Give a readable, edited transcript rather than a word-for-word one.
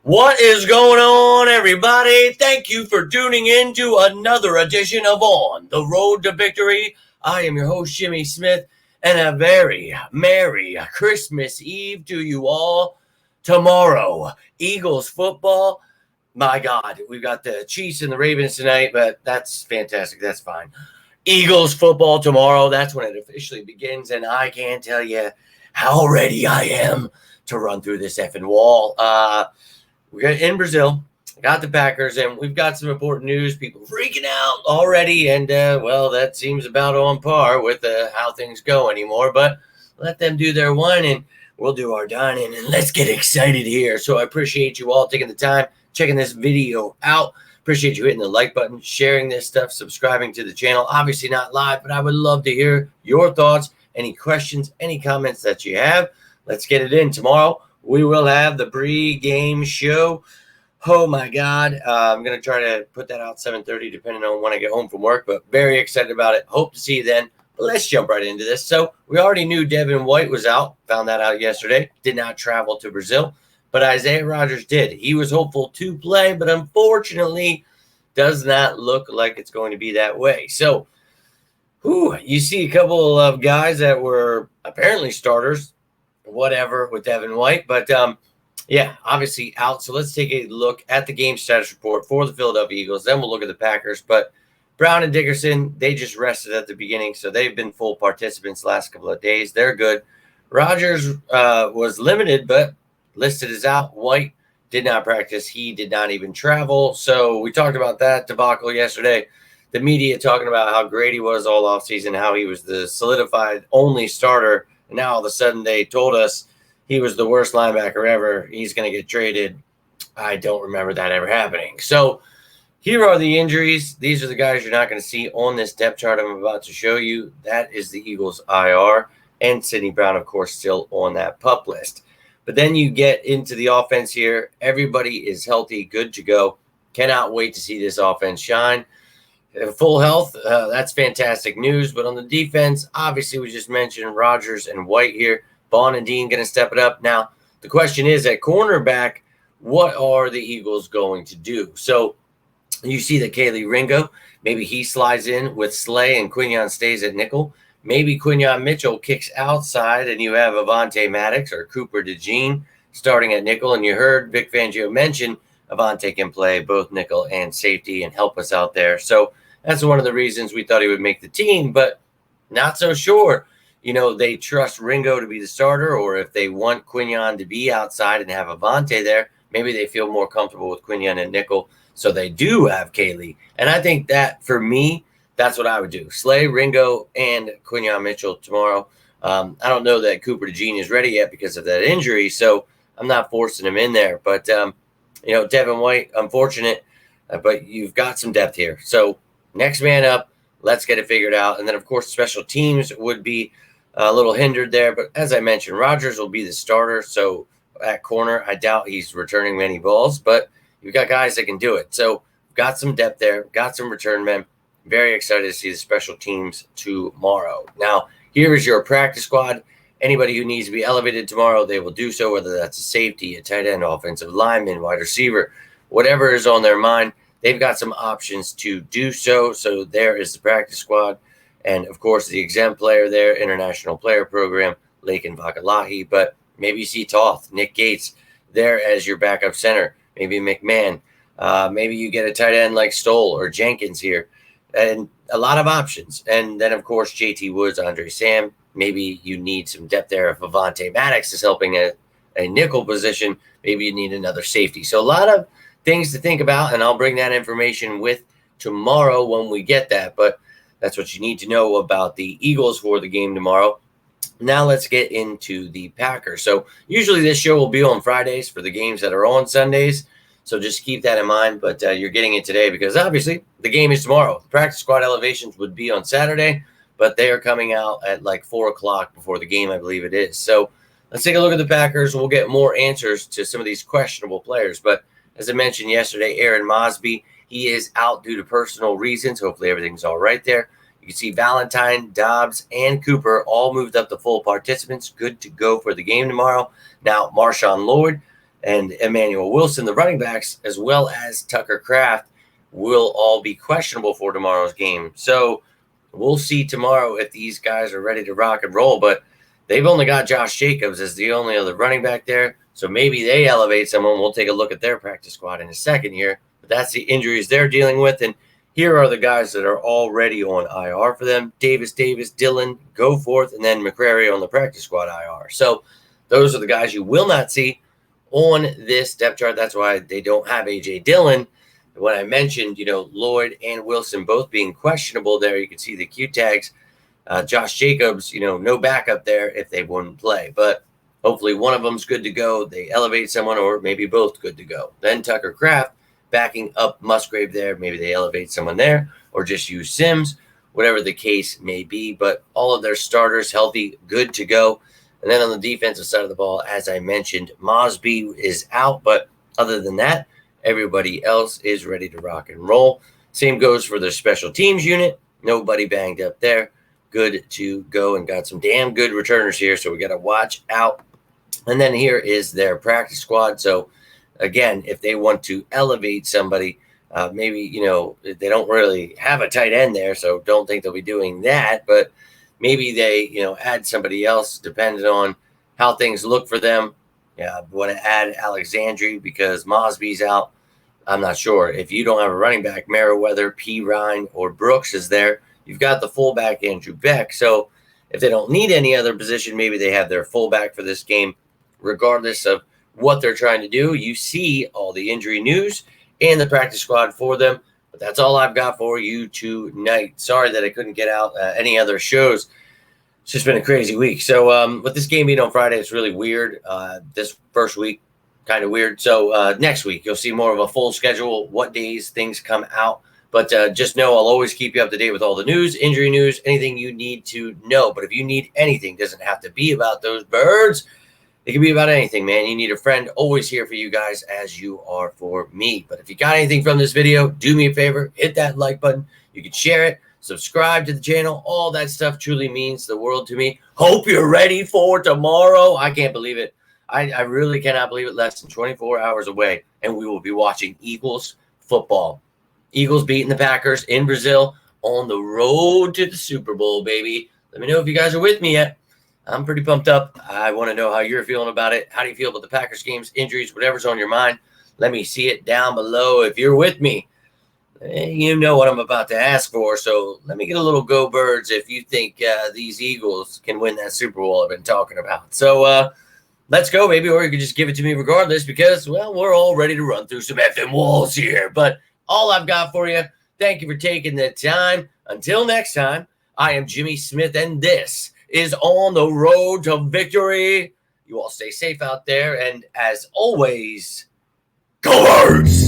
What is going on, everybody? Thank you for tuning in to another edition of On the Road to Victory. I am your host, Jimmy Smith, and a very Merry Christmas Eve to you all. Tomorrow, Eagles football. My God, we've got the Chiefs and the Ravens tonight, but that's fantastic. That's fine. Eagles football tomorrow. That's when it officially begins, and I can't tell you how ready I am to run through this effing wall. We're in Brazil, got the Packers, and we've got some important news. People freaking out already, and well, that seems about on par with how things go anymore. But let them do their whining, we'll do our dining, and let's get excited here. So I appreciate you all taking the time, checking this video out. Appreciate you hitting the like button, sharing this stuff, subscribing to the channel. Obviously not live, but I would love to hear your thoughts, any questions, any comments that you have. Let's get it in. Tomorrow, we will have the pre-game show. Oh, my God. I'm going to try to put that out 7:30, depending on when I get home from work, but very excited about it. Hope to see you then. But let's jump right into this. So we already knew Devin White was out. Found that out yesterday. Did not travel to Brazil, but Isaiah Rodgers did. He was hopeful to play, but unfortunately does not look like it's going to be that way. So you see a couple of guys that were apparently starters, whatever, with Devin White. But, yeah, obviously out. So let's take a look at the game status report for the Philadelphia Eagles. Then we'll look at the Packers. But Brown and Dickerson, they just rested at the beginning, so they've been full participants last couple of days. They're good. Rodgers was limited, but listed as out. White did not practice. He did not even travel. So we talked about that debacle yesterday. The media talking about how great he was all offseason, how he was the solidified only starter. And now all of a sudden they told us he was the worst linebacker ever. He's going to get traded. I don't remember that ever happening. So here are the injuries. These are the guys you're not going to see on this depth chart I'm about to show you. That is the Eagles IR. And Sidney Brown, of course, still on that PUP list. But then you get into the offense here. Everybody is healthy, good to go. Cannot wait to see this offense shine. Full health, that's fantastic news. But on the defense, obviously we just mentioned Rodgers and White here. Vaughn and Dean going to step it up. Now, the question is at cornerback, what are the Eagles going to do? So you see that Kaylee Ringo, maybe he slides in with Slay and Quinyon stays at nickel. Maybe Quinyon Mitchell kicks outside and you have Avonte Maddox or Cooper DeJean starting at nickel. And you heard Vic Fangio mention Avonte can play both nickel and safety and help us out there. So that's one of the reasons we thought he would make the team, but not so sure. You know, they trust Ringo to be the starter, or if they want Quinyon to be outside and have Avonte there, maybe they feel more comfortable with Quinyon and nickel. So they do have Kaylee. And I think that, for me, that's what I would do. Slay, Ringo, and Quinyon Mitchell tomorrow. I don't know that Cooper DeJean is ready yet because of that injury, so I'm not forcing him in there. But, Devin White, unfortunate, but you've got some depth here. So next man up, let's get it figured out. And then, of course, special teams would be a little hindered there. But as I mentioned, Rodgers will be the starter. So at corner, I doubt he's returning many balls, but you've got guys that can do it. So got some depth there, got some return men. Very excited to see the special teams tomorrow. Now, here is your practice squad. Anybody who needs to be elevated tomorrow, they will do so, whether that's a safety, a tight end, offensive lineman, wide receiver, whatever is on their mind. They've got some options to do so. So there is the practice squad. And, of course, the exempt player there, international player program, Laken Vakalahi. But maybe you see Toth, Nick Gates there as your backup center. Maybe McMahon. Maybe you get a tight end like Stoll or Jenkins here. And a lot of options. And then, of course, JT Woods, Andre Sam. Maybe you need some depth there. If Avonte Maddox is helping a nickel position, maybe you need another safety. So a lot of things to think about, and I'll bring that information with tomorrow when we get that. But that's what you need to know about the Eagles for the game tomorrow. Now let's get into the Packers. So usually this show will be on Fridays for the games that are on Sundays. So just keep that in mind. But you're getting it today because obviously the game is tomorrow. The practice squad elevations would be on Saturday, but they are coming out at like 4 o'clock before the game, I believe it is. So let's take a look at the Packers. We'll get more answers to some of these questionable players. But as I mentioned yesterday, Aaron Mosby, he is out due to personal reasons. Hopefully everything's all right there. You can see Valentine, Dobbs, and Cooper all moved up to full participants. Good to go for the game tomorrow. Now, Marshawn Lloyd and Emmanuel Wilson, the running backs, as well as Tucker Kraft, will all be questionable for tomorrow's game. So we'll see tomorrow if these guys are ready to rock and roll, but they've only got Josh Jacobs as the only other running back there. So maybe they elevate someone. We'll take a look at their practice squad in a second here. But that's the injuries they're dealing with. And here are the guys that are already on IR for them. Davis, Dillon, Goforth, and then McCrary on the practice squad IR. So those are the guys you will not see on this depth chart. That's why they don't have A.J. Dillon. When I mentioned, Lloyd and Wilson both being questionable there, you can see the Q tags. Josh Jacobs, no backup there if they wouldn't play. But hopefully one of them's good to go. They elevate someone, or maybe both good to go. Then Tucker Kraft backing up Musgrave there. Maybe they elevate someone there or just use Sims, whatever the case may be. But all of their starters healthy, good to go. And then on the defensive side of the ball, as I mentioned, Mosby is out. But other than that, everybody else is ready to rock and roll. Same goes for their special teams unit. Nobody banged up there. Good to go, and got some damn good returners here, so we got to watch out. And then here is their practice squad. So, again, if they want to elevate somebody, maybe, they don't really have a tight end there, so don't think they'll be doing that. But maybe they, add somebody else depending on how things look for them. Yeah, want to add Alexandria because Mosby's out. I'm not sure. If you don't have a running back, Merriweather, P. Ryan, or Brooks is there. You've got the fullback, Andrew Beck. So if they don't need any other position, maybe they have their fullback for this game. Regardless of what they're trying to do, you see all the injury news and the practice squad for them. But that's all I've got for you tonight. Sorry that I couldn't get out any other shows. It's just been a crazy week. So with this game being on Friday, it's really weird. This first week, kind of weird. So next week, you'll see more of a full schedule, what days things come out. But just know I'll always keep you up to date with all the news, injury news, anything you need to know. But if you need anything, it doesn't have to be about those birds. It can be about anything, man. You need a friend, always here for you guys as you are for me. But if you got anything from this video, do me a favor, hit that like button. You can share it, subscribe to the channel. All that stuff truly means the world to me. Hope you're ready for tomorrow. I can't believe it. I really cannot believe it. Less than 24 hours away, and we will be watching Eagles football. Eagles beating the Packers in Brazil on the road to the Super Bowl, baby. Let me know if you guys are with me yet. I'm pretty pumped up. I want to know how you're feeling about it. How do you feel about the Packers games, injuries, whatever's on your mind? Let me see it down below if you're with me. You know what I'm about to ask for, so let me get a little go birds if you think these Eagles can win that Super Bowl I've been talking about. So let's go, baby, or you can just give it to me regardless because, well, we're all ready to run through some effing walls here. But all I've got for you, thank you for taking the time. Until next time, I am Jimmy Smith, and this is On the Road to Victory. You all stay safe out there, and as always, go Birds!